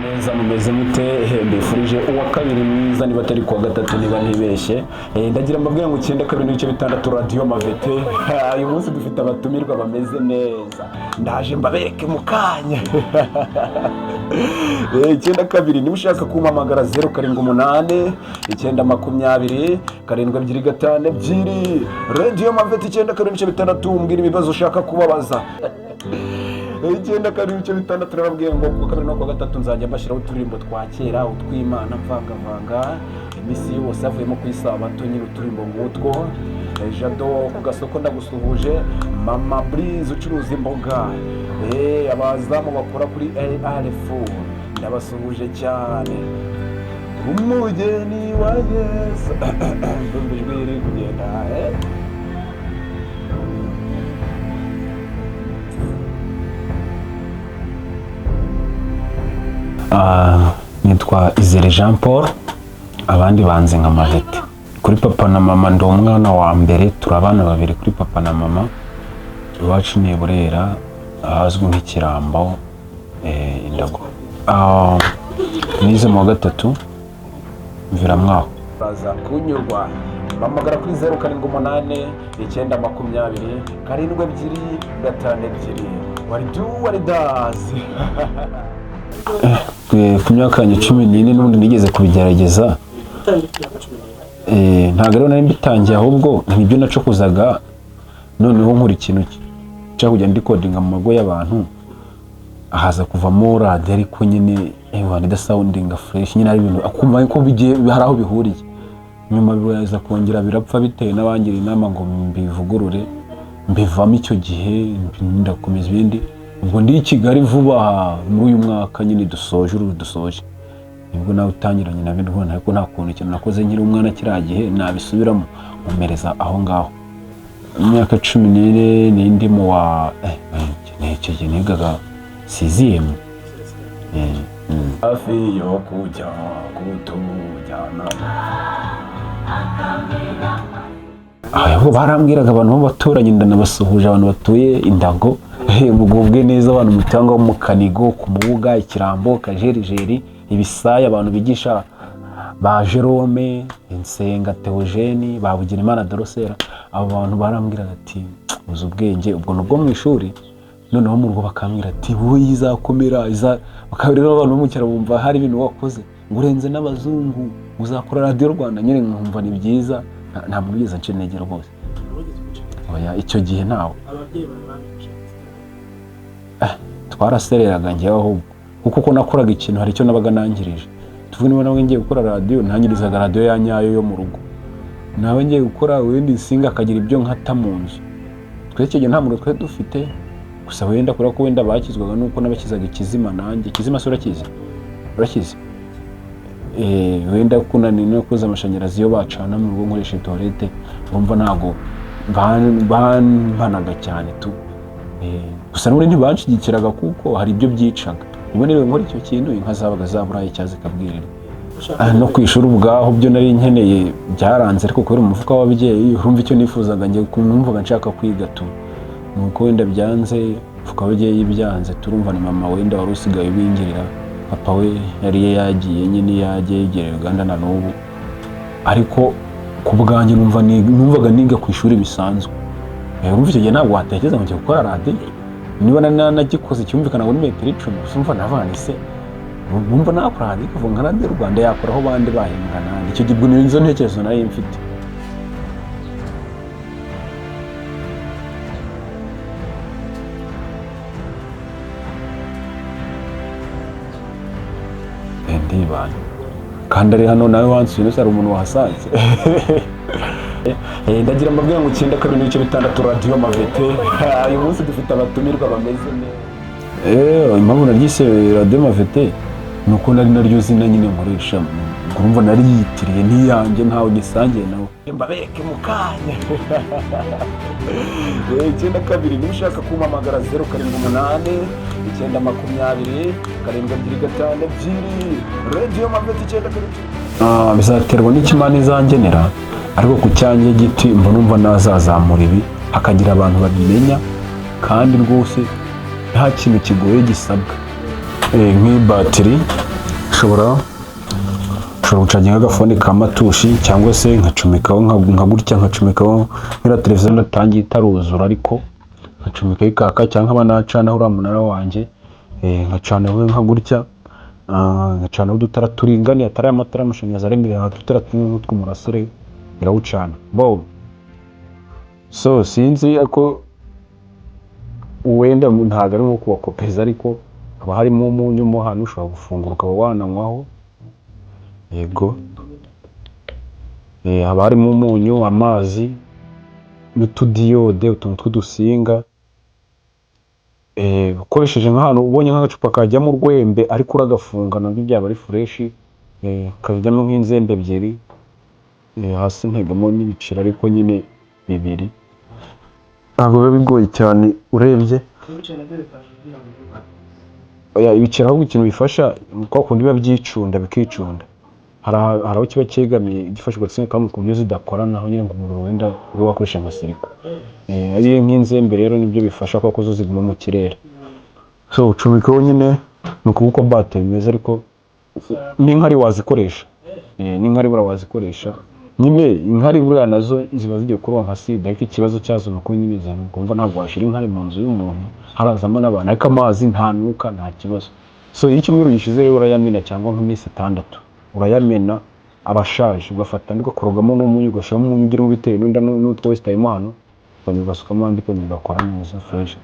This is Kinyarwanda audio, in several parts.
neza mumeze mute mbifurije uwa kabiri mwiza niba atari kuwa gatatu niba ntibeshye ndagira mbabwira ngo 92.6 Radio Mavete uyu munsi dufite abatumirwa bameze neza ndaje mbabereke mu kanya 92 niba ushaka kumpamagara 078 920 725 Radio Mavete 92.6 mbwira ibibazo ushaka kubabaza 92.6 turababwiye ngo kuwa kabiri no kuwa gatatu nzajya mbashyiraho uturirimbo twa kera utw'Imana mvangavanga imisi yose avuyemo ku isabato nyine uturirimbo ngutwo Jado ku gasoko ndagusuhuje Mama Breeze ucuruza imboga abazamu bakora kuri ARF ndabasuhuje cyane umugeni wa Yesu ndumvijwe iri kugenda nitwa Izere Jean Paul abandi banze nka Mavete kuri papa na mama ndi umwana wa mbere turabana babiri kuri papa na mama iwacu ni Burera ahazwi nk'ikirambo Indago nize mu gatatu mvira mwaho baza kunyurwa bamagara kuri 078 920 725 wari dazi ku myaka ya 14 n'ubundi nigeze kubigerageza ntago rero nari mbitangiye ahubwo nibyo nacokuzaga noneho nkuri ikintu cyo kujya ndikodinga mu mago y'abantu ahaza kuvamo radio ariko nyine wanda sounding fresh nyine ari ibintu akumva ko bigiye hari aho bihuriye nyuma bibaza kongera birapfa bitewe n'abangira inama ngo mbivugurure mbivamo icyo gihe ndakomeza ibindi ubwo ndi Kigali vuba muri uyu mwaka nyine dusoje nibwo nawe utangiranye na bintu ubona ariko nta kuntu ikintu nakoze nkiri umwana kiragihe nabisubiramo mumereza aho ngaho imyaka 14 n'indi mu wa icyo gihe nigaga CZM hafi yo kujya kutujyana aho barambwiraga abantu b'abaturanyi ndanabasuhuje abantu batuye Indago mugubwe neza abantu mutanga mu Kanigo ku Mubuga Ikirambo Kajerijeri Ibisaya abantu bigisha ba Jerome Insenga Theogene babugira Imana Dorosera abo bantu barambwiraga ati uzi ubwenge ubwo nubwo mu ishuri noneho mu rugo bakambwira ati wowe izakomera bakabirira abantu mu cyaro bumva hari ibintu wakoze ngurenze n'abazungu uzakora Radio Rwanda nyine nkumva ni byiza nta muntu yigeze ncenegera bose oya icyo gihe nawe twarasereraga njyewe ahubwo kuko nakoraga ikintu hari icyo nabaga nangirije tuvuge niba nawe ngiye gukora radio ntangirizaga radio ya nyayo yo mu rugo nawe ngiye gukora wenda singa akagira ibyo nkata mu nzu twese gihe nta muntu twe dufite gusa wenda kura ko wenda bakizwaga nuko nabakizaga ikizima nanjye ikizima se urakizi wenda kunani no kuza amashanyarazi yo bacana mu rugo nkoresha toilette urumva nago banpanaga cyane tu gusa n'uri ntibanshigikiraga kuko hari ibyo byicaga niba niwe nkora icyo kintu inka zabaga zaburaye cyaze kabwirira no kwishura ubwaho byo nari nkeneye byaranze ariko kubera umufuka w'ababyeyi urumva icyo nifuzaga ngiye kumvuga nshaka kwiga tu nuko wenda byanze umufuka w'ababyeyi byanze turumva ni mama wenda wari usigaye bingirira papa we yari yagiye nyine yagerera Uganda na n'ubu ariko ku bwanjye numvaga niga ku ishuri bisanzwe urumva icyo gihe ntabwo watekereza ngo ngiye gukora radio niba nagikoze cyumvikana ngo ni metero 10 usumva navanise bumva nakora radio kuva nka Radio Rwanda yakora aho bande bahembwa nandi icyo gihe nizo ntekerezo nari mfite ndibana kandi ari hano nawe wansuye ari umuntu wahasanze ndagira mbabwira ngo 92.6 Radio Mavete uyu munsi dufite abatumirwa bameze neza impamvu naryise Radio Mavete nuko nari naryo zina nyine nkoresha urumva nari yitiriye ntiyanjye ntawe gisangiye nawe mbabereke mu kanya 92 niba ushaka kumpamagara 078 920 725 Radio Mavete 92 bizaterwa n'ikimana izangenera ariko ku cyanjye giti mbona nazazamura ibi hakagira abantu babimenya kandi rwose nta kintu kigoye gisabwa nk'ibatiri ushobora gucaginga agafone ka matushi cyangwa se nkacomekaho nka gutya, nkacomekaho nk'ira televiziyo natangiye itaruzura ariko nkacomekaho ikaka, cyangwa nkaba nacanaho uriya munara wanjye nkacanaho nka gutya, nkacanaho udutara turinganiye atari amatara y'amashanyarazi aremereye, udutara tw'umurasire irawucana so sinzi ako wenda ntabwo ari nko kubakopeza, ariko haba harimo umunyu mo hano ushobora gufungura ukaba wananywaho. Yego, haba harimo umunyu, amazi n'utudiyode, utuntu tw'udusinga. Ukoresheje nk'ahantu ubonye nk'agacupa kajyamo urwembe ariko uragafunga nabyo byaba ari fureshi, kajyamo nk'inzembe ebyiri, hasi ntegamo n'ibiceri ariko nyine bibiri, ntabwo biba bigoye cyane urebye. Ibiceri ahubwo ikintu bifasha kwa kundi biba byicunda bikicunda, hari aho kiba cyegamiye gifashe ugatsinga kamwe ku buryo zidakorana, aho nyine ngo umuriro wenda ube wakoresha nka siriko. Ari nk'inzembe rero nibyo bifasha kuko zo ziguma mu kirere. So ucomekaho nyine ni ukuvuga ko bateri imeze, ariko n'inkari wazikoresha, n'inkari buriya wazikoresha nyine. Inkari buriya nazo ziba zigiye kuroba nka sida, ariko ikibazo cyazo ni uko nyine kumva ntabwo washyira inkari mu nzu y'umuntu harazamo n'abantu, ariko amazi ntanuka nta kibazo. So iyo icyumweru gishize rero urayamena, cyangwa nk'iminsi 6 urayamena abashaje, ugafata ugakorogamo n'umunyu, ugashyiramo umunyu ugira ubiteye n'utwo wesitayemo hano, ukongera ugasukamo andi, ukongera ugakora neza fresh.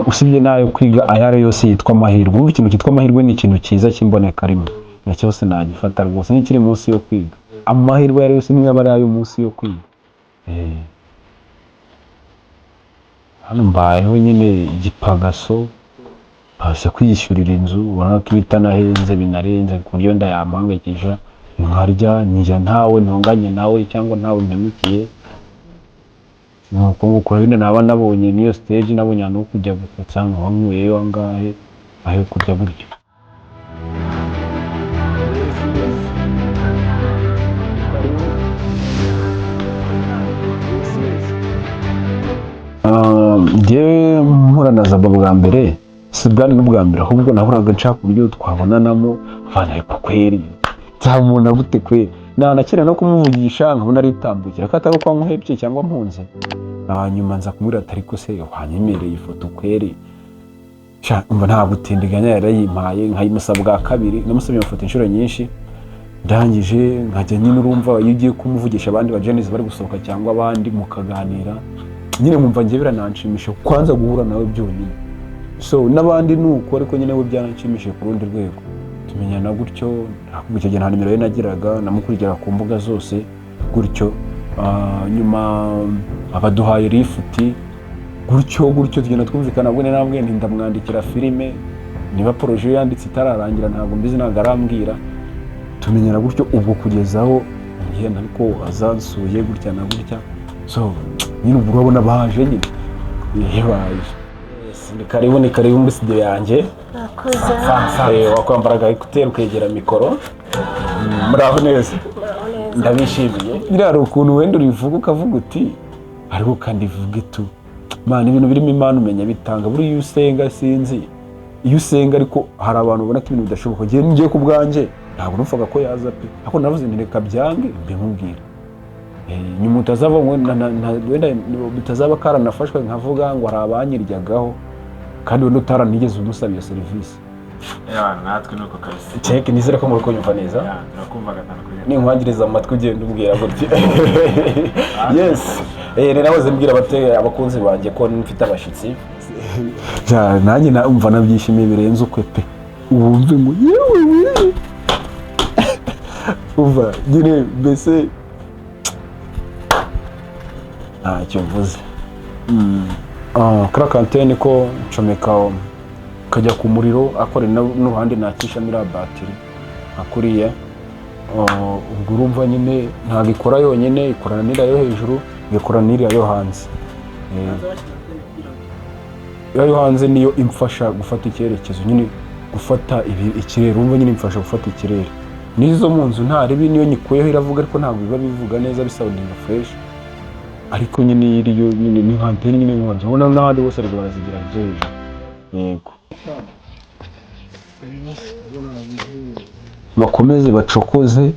Usibye nayo kwiga ayari yose yitwa amahirwe. Ubu ikintu cyitwa amahirwe ni ikintu cyiza cy'imboneka rimwe, cyose nagifata rwose n'ikiri munsi yo kwiga. Amahirwe yari yose niyo aba ari ayo munsi yo kwiga. Hano mbayeho nyine igipagaso, mbasha kwiyishyurira inzu, ubona ko ibitanahenze binarenze ku buryo ndayampangayikisha, nkarya njya ntawe ntonganye nawe cyangwa ntawe mpemukiye. Nuko nguko rero naba nabonye niyo stage, nabonye ahantu ho kujya gutsa nk'uyeyo angahe aho kurya buryo. Njyewe mpuranaza bwa mbere, si bwari n'ubwa mbere, ahubwo nahoraga nshaka uburyo twabonanamo, vana ariko kweri nzamubona gute kweri, nanakira no kumuvugisha nkabona aritambukira ko atari uko nkuhebye cyangwa mpunze. Nyuma nza kumubwira ati ariko se wanyemereye ifoto kweri, umva nta gutindiganya yarayimpaye, nkayimusaba bwa kabiri, namusabye amafoto inshuro nyinshi, ndangije nkajya nyine urumva iyo ugiye kumuvugisha abandi ba Jenice bari gusohoka cyangwa abandi mukaganira, nyine nkumva njye birananshimisha kwanza guhura nawe byonyine. So n'abandi nuko, ariko nyine we byaranshimishije ku rundi rwego, tumenyana gutyo. Icyo gihe nta nimero ye nagiraga, namukurikira ku mbuga zose gutyo. Nyuma abaduhaye lifuti gutyo tugenda twumvikana, bwo nambwiye nti ndamwandikira filime, niba poroje yanditse itararangira ntabwo mbizi, ntabwo arambwira. Tumenyana gutyo ubwo kugezaho ngenda ariko azansuye gutya na gutya. So nyine ubwo urabona baje nyine baje. Ni karibu muri studio yanjye. Wakwambaraga ekuteri ukegera mikoro. Muraho neza? Ndabishimiye. Biraro ukuntu wenda urivuga ukavuga uti ariko kandi vuge tu mana, ibintu birimo Imana umenya bitanga. Buri iyo usenga sinzi, iyo usenga ariko hari abantu ubona ko ibintu bidashoboka. Ngiye ku bwanjye ntabwo numvaga ko yaza pe, ariko navuze nti reka byange mbe nkubwira. Nyuma utazava wenda bitazaba karanafashwe nkavuga ngo hari abanyiryagaho, kandi wenda utaranigeze umusaba iyo serivisi. Natwe nuko kabisa. Check, nizere ko muri kunyumva neza. Turakumva gatanu kuri. Ninkwangiriza amatwi ugenda umbwira gutya. Yes. Nahoze mbwira abakunzi banjye ko mfite abashitsi. Nanjye umva nabyishimiye birenze ukwe pe. Ubumve ngo yewe. Uva nyine mbese icyo mvuze. Kuri kantene ko ncomeka kajya ku muriro, akore n'uruhande nakisha muri batiri akuriye. Ubwo urumva nyine ntabwo ikora yonyine, ikorana n'iriya yo hejuru, igakorana n'iriya yo hanze. Iyo hanze niyo imfasha gufata icyerekezo, nyine gufata ikirere. Urumva nyine imfasha gufata ikirere. n'izo mu nzu ntaribi niyo nyikuyeho iravuga ariko ntabwo biba bivuga neza bisoundinga fresh, ariko nyine iriyo nyine ni antene nyine nkonje ubona n'ahandi hose ariko barazigira ibyo hejuru. Yego bakomeze bacokoze,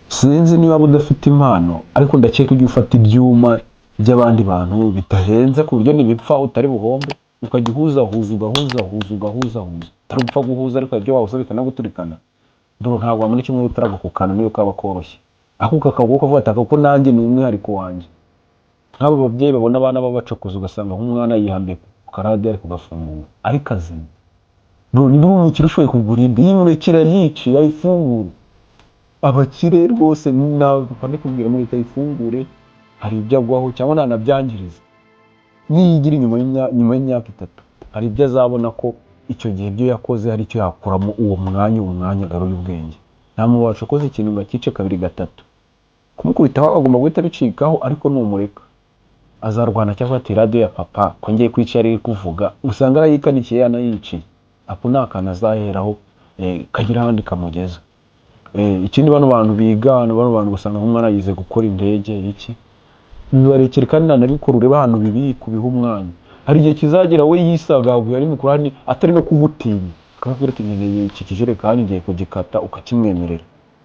sinzi niba udafite impano ariko ndakeka ujya ufata ibyuma by'abandi bantu bitahenze ku buryo nibipfa utari buhombe, ukajya uhuzahuza utari gupfa guhuza ariko ibyo wahuza bikanaguturikana. Ndoro ntabwo muri kimwe utaraga ku kantu niyo kaba koroshye, ako kakavuga ko vuga ko nanjye ni umwihariko wanjye. Nk'abo babyeyi babona abana babacokoza ugasanga nk'umwana yihambiye ku karadiyo ari kugafungura ari kazima, none n'umukire ushoboye kugura indi yimurekera yici yayifungura. Abakire rwose ntabwo ndi kubwira muri itayifungure, hari ibyo agwaho cyangwa nanabyangiriza. Niyigira nyuma y'imyaka 3 hari ibyo azabona ko icyo gihe ibyo yakoze hari icyo yakuramo uwo mwanya garuye ubwenge. Nta mu wacokoze ikintu bakice 2-3 kumukubitaho agomba guhita bicikaho, ariko numureka azarwana cyangwa ati radio ya papa ko ngiye kwica ari kuvuga usanga arayikanikiye yanayiciye, apo nakana azaheraho kagira handi kamugeza. Ikindi bano bantu bigana bano bantu gusanga nk'umwana yize gukora indege iki bibarekere kandi nanabikora ureba hano bibi kubiha umwanya. Hari igihe kizagira we yisagavuye ari mukurani atari no kugutinya akabwira ati nkeneye iki kijerekani ngiye kugikata ukakimwemerera,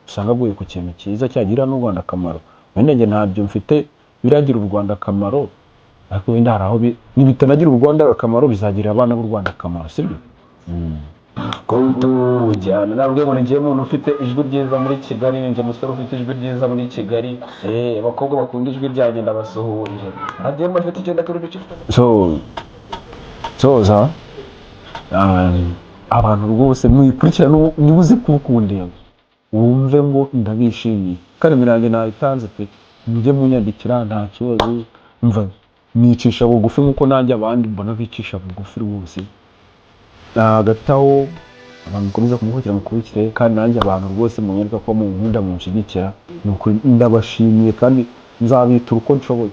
usanga aguye ku kintu cyiza cyagira n'u Rwanda akamaro. Wenda nge ntabyo mfite biragira u Rwanda akamaro, ariko wenda hari aho nibitanagira u Rwanda akamaro bizagirira abana b'u Rwanda akamaro, sibyo? Ujyana nabwo ngo ngiye umuntu ufite ijwi ryiza muri Kigali, ninjye musore ufite ijwi ryiza muri Kigali, abakobwa bakunda ijwi ryanjye ndabasuhuje. Hadiye mafite igenda kuri bici. Soza abantu rwose mwikurikirana nibuze kubukundira wumve ngo ndabishimiye kandi mirange nayitanze pe, mujye munyandikira nta kibazo. Mva nicisha bugufi nkuko nanjye abandi mbona bicisha bugufi rwose. Gataho abantu komeza kumukurikira kandi nanjye abantu rwose munyereka ko mu nkunda mu nshigikira, nuko ndabashimiye kandi nzabitura uko nshoboye.